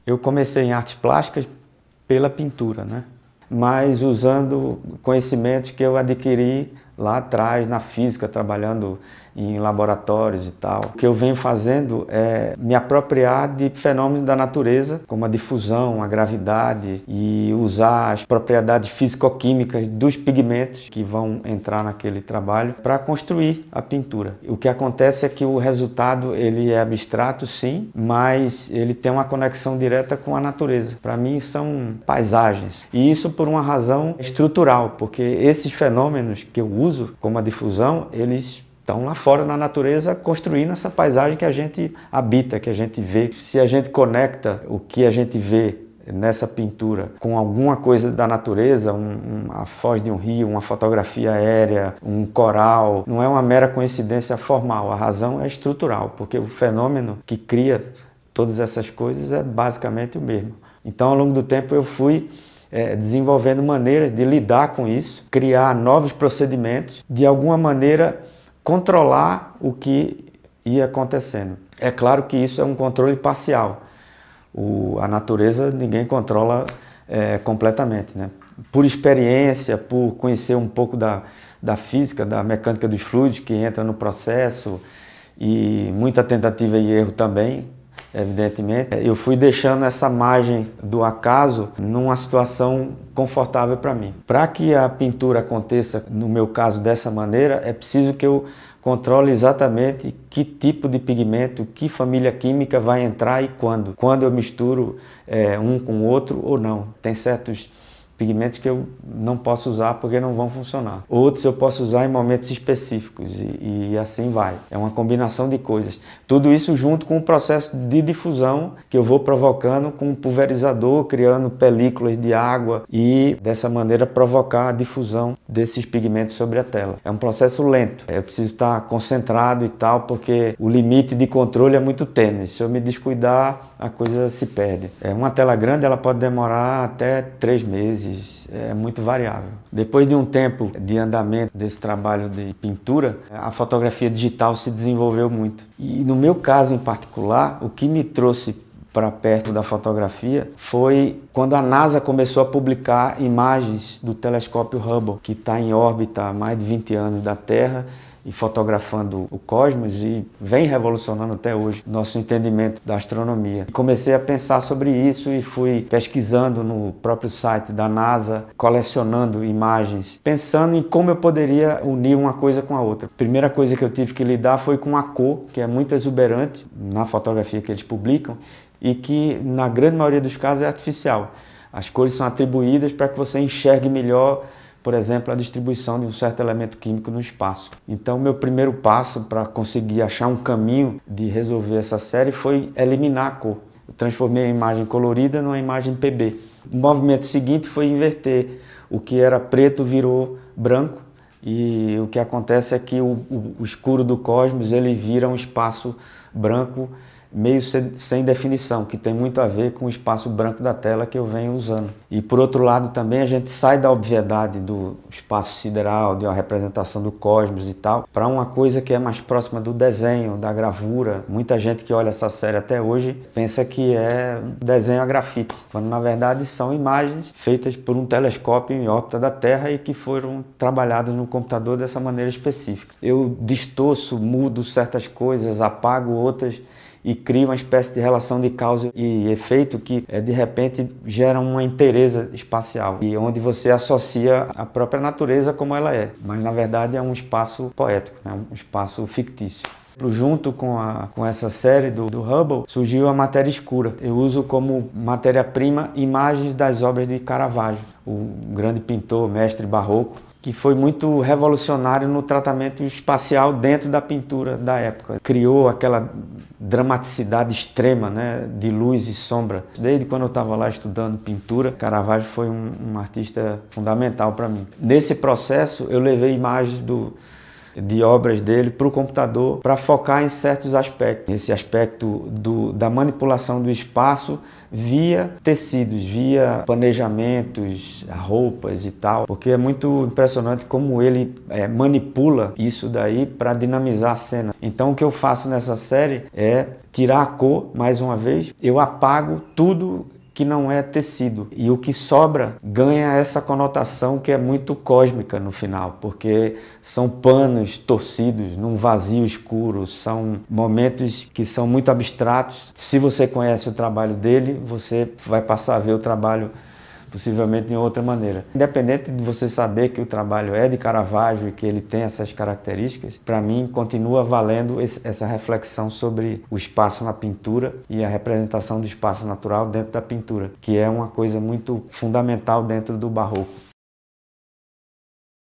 Eu comecei em artes plásticas pela pintura, né? Mas usando conhecimentos que eu adquiri lá atrás na física, trabalhando em laboratórios e tal. O que eu venho fazendo é me apropriar de fenômenos da natureza, como a difusão, a gravidade, e usar as propriedades físico-químicas dos pigmentos que vão entrar naquele trabalho para construir a pintura. O que acontece é que o resultado ele é abstrato, sim, mas ele tem uma conexão direta com a natureza. Para mim são paisagens. E isso por uma razão estrutural, porque esses fenômenos que eu uso, como a difusão, eles estão lá fora na natureza construindo essa paisagem que a gente habita, que a gente vê. Se a gente conecta o que a gente vê nessa pintura com alguma coisa da natureza, a foz de um rio, uma fotografia aérea, um coral, não é uma mera coincidência formal, a razão é estrutural, porque o fenômeno que cria todas essas coisas é basicamente o mesmo. Então, ao longo do tempo, eu fui desenvolvendo maneiras de lidar com isso, criar novos procedimentos, de alguma maneira controlar o que ia acontecendo. É claro que isso é um controle parcial. A natureza ninguém controla completamente, né? Por experiência, por conhecer um pouco da física, da mecânica dos fluidos que entra no processo e muita tentativa e erro também, evidentemente, eu fui deixando essa margem do acaso numa situação confortável para mim. Para que a pintura aconteça, no meu caso, dessa maneira, é preciso que eu controle exatamente que tipo de pigmento, que família química vai entrar e quando. Quando eu misturo um com o outro ou não. Tem certos pigmentos que eu não posso usar porque não vão funcionar. Outros eu posso usar em momentos específicos e assim vai. É uma combinação de coisas. Tudo isso junto com o processo de difusão que eu vou provocando com um pulverizador, criando películas de água e dessa maneira provocar a difusão desses pigmentos sobre a tela. É um processo lento. Eu preciso estar concentrado e tal porque o limite de controle é muito tênue. Se eu me descuidar, a coisa se perde. Uma tela grande ela pode demorar até 3 meses. É muito variável. Depois de um tempo de andamento desse trabalho de pintura, a fotografia digital se desenvolveu muito. E no meu caso em particular, o que me trouxe para perto da fotografia foi quando a NASA começou a publicar imagens do telescópio Hubble, que está em órbita há mais de 20 anos da Terra, e fotografando o cosmos e vem revolucionando até hoje nosso entendimento da astronomia. Comecei a pensar sobre isso e fui pesquisando no próprio site da NASA, colecionando imagens, pensando em como eu poderia unir uma coisa com a outra. A primeira coisa que eu tive que lidar foi com a cor, que é muito exuberante na fotografia que eles publicam e que na grande maioria dos casos é artificial. As cores são atribuídas para que você enxergue melhor, por exemplo, a distribuição de um certo elemento químico no espaço. Então, meu primeiro passo para conseguir achar um caminho de resolver essa série foi eliminar a cor. Eu transformei a imagem colorida numa imagem PB. O movimento seguinte foi inverter. O que era preto virou branco e o que acontece é que o escuro do cosmos ele vira um espaço branco meio sem definição, que tem muito a ver com o espaço branco da tela que eu venho usando. E por outro lado também a gente sai da obviedade do espaço sideral, de uma representação do cosmos e tal, para uma coisa que é mais próxima do desenho, da gravura. Muita gente que olha essa série até hoje pensa que é desenho a grafite, quando na verdade são imagens feitas por um telescópio em órbita da Terra e que foram trabalhadas no computador dessa maneira específica. Eu distorço, mudo certas coisas, apago outras, e cria uma espécie de relação de causa e efeito que de repente gera uma inteireza espacial e onde você associa a própria natureza como ela é, mas na verdade é um espaço poético, né? Um espaço fictício. Junto com essa série do Hubble surgiu a matéria escura. Eu uso como matéria-prima imagens das obras de Caravaggio, o grande pintor, mestre barroco, que foi muito revolucionário no tratamento espacial dentro da pintura da época. Criou aquela dramaticidade extrema, né, de luz e sombra. Desde quando eu estava lá estudando pintura, Caravaggio foi um artista fundamental para mim. Nesse processo, eu levei imagens de obras dele para o computador para focar em certos aspectos. Esse aspecto da manipulação do espaço via tecidos, via planejamentos, roupas e tal, porque é muito impressionante como ele manipula isso daí para dinamizar a cena. Então o que eu faço nessa série é tirar a cor, mais uma vez, eu apago tudo que não é tecido. E o que sobra ganha essa conotação que é muito cósmica no final, porque são panos torcidos num vazio escuro, são momentos que são muito abstratos. Se você conhece o trabalho dele, você vai passar a ver o trabalho possivelmente de outra maneira. Independente de você saber que o trabalho é de Caravaggio e que ele tem essas características, para mim continua valendo essa reflexão sobre o espaço na pintura e a representação do espaço natural dentro da pintura, que é uma coisa muito fundamental dentro do barroco.